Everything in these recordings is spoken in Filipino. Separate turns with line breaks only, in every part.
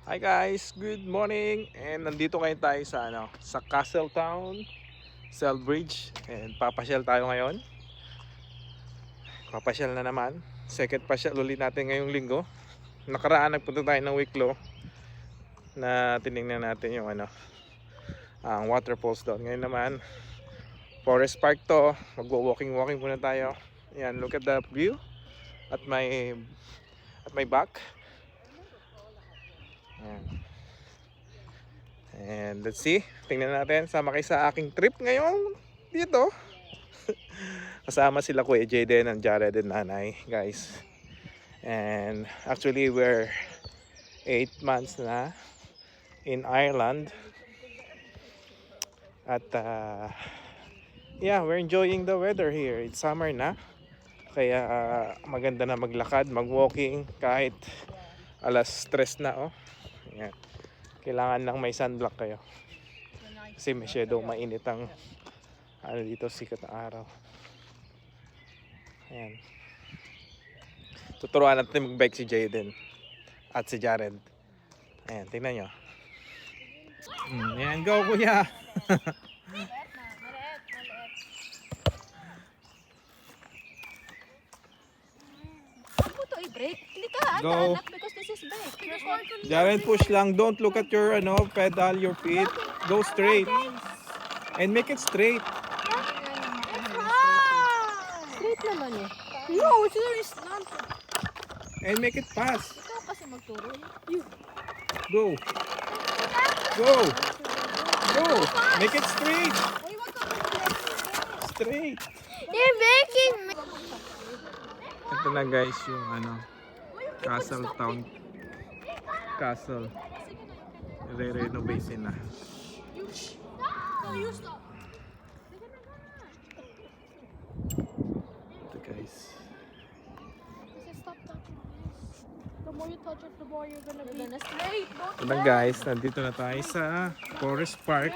Hi guys, good morning. And nandito kayo tayo sa sa Castletown, Selbridge. And papasyal tayo ngayon. Papasyal na naman. Second pasyal ulit natin ngayong linggo. Nakaraan nagpunta tayo ng Wicklow na tiningnan natin yung ang waterfalls doon. Ngayon naman, Forest Park to. Magwo-walking muna tayo. Yan, look at the view at my back. Yan. And let's see, tingnan natin, sama kayo sa aking trip ngayon dito. Kasama sila Kuya Jaden and Jared and Nanay, guys. And actually we're 8 months na in Ireland. At yeah, we're enjoying the weather here. It's summer na. Kaya maganda na maglakad, mag-walking kahit alas 3 na Ayan. Kailangan lang may sunblock kayo. Kasi masyado mainit ang dito, sikat na araw. Ayan. Tuturuan natin mag-bike si Jaden at si Jared. Ayan, tingnan nyo. Ayan, go kuya.
Huwag mo to i-brake. Hindi ka
Go.
anak because this is brake.
Jared, push lang. Don't look at your pedal, your feet. Go straight. And make it straight.
Straight naman eh. No, it's very slant.
And make it fast.
Ikaw kasi magturo.
Go. Go. Go. Make it straight.
Uy, wag ka
Straight.
You're making me.
Ito na guys yung Castletown Castle. Re-renovate na.
No, you stop.
Ito guys.
Stop touching this. The more you touch it, the more you're gonna be straight.
Ito na guys, nandito na tayo sa Forest Park.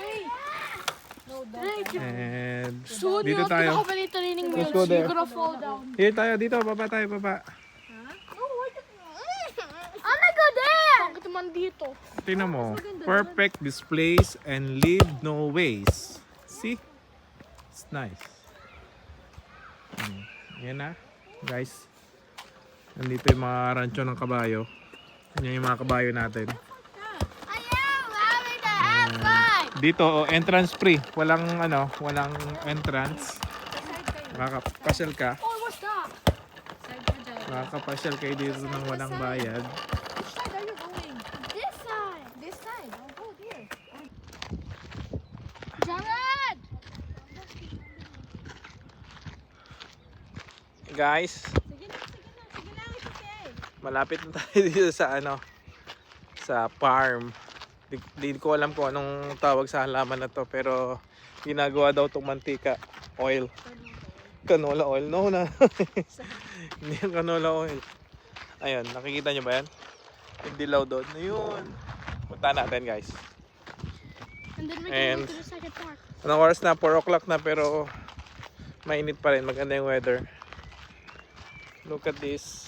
No, don't.
And
Soon
dito tayo.
many training
Let's go there.
You're gonna fall down.
Here tayo, dito, baba tayo, baba.
Ano go there? Bakit naman dito?
Tingnan mo, perfect displays and leave no waste. See? It's nice. Yan na, guys. Nandito yung mga rancho ng kabayo. Yan yung mga kabayo natin. Dito, entrance free. Walang walang entrance. Makakapasyal ka.
Oh, what's that?
Makakapasyal kayo dito ng walang bayad.
Which side are you going? This side. This side. I'll go there. Jared!
Guys,
Sige na, it's okay.
malapit na tayo dito sa sa farm. Di ko alam kung anong tawag sa halaman na to, pero ginagawa daw itong mantika oil. Canola oil. No na. Hindi yung canola oil. Ayun, nakikita nyo ba yan? Yung dilaw doon. Ayun. Punta natin guys.
And then we
And-
can go to the second park.
Anong oras na? 4 o'clock na, pero mainit pa rin. Maganda yung weather. Look at this.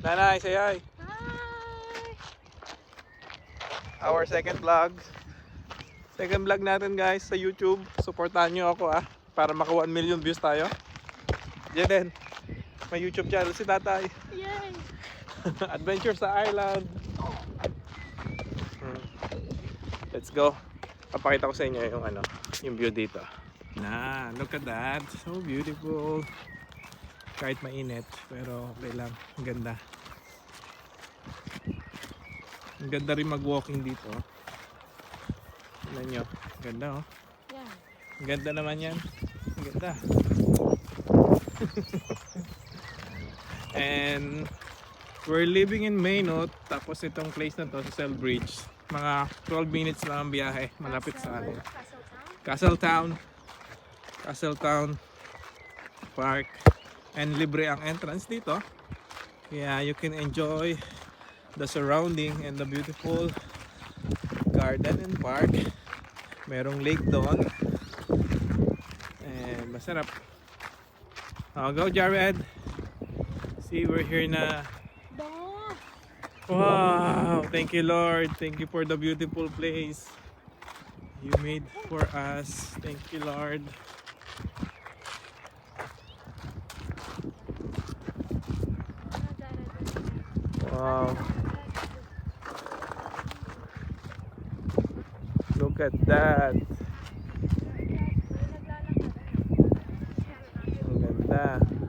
Nanay, say hi.
Hi!
Our second vlog. Second vlog natin guys sa YouTube. Supportahan nyo ako para maka 1 million views tayo. Jaden, may YouTube channel si tatay.
Yay!
Adventure sa Ireland. Let's go. Papakita ko sa inyo yung view dito. Look at that. So beautiful. Kahit mainit, pero okay lang. Ang ganda. Ang ganda rin mag-walking dito. Tignan nyo. Ang ganda
Yeah.
Ang ganda naman yan. Ang ganda. And we're living in Maynooth. Tapos itong place na to sa Selbridge. Mga 12 minutes lang ang biyahe. Malapit sa atin. Castletown Park. And libre ang entrance dito. Kaya you can enjoy the surrounding and the beautiful garden and park. Merong lake doon. And masarap. Go Jared. See, we're here na Wow, thank you Lord. Thank you for the beautiful place you made for us. Thank you Lord. Wow. Look at that. Ang ganda.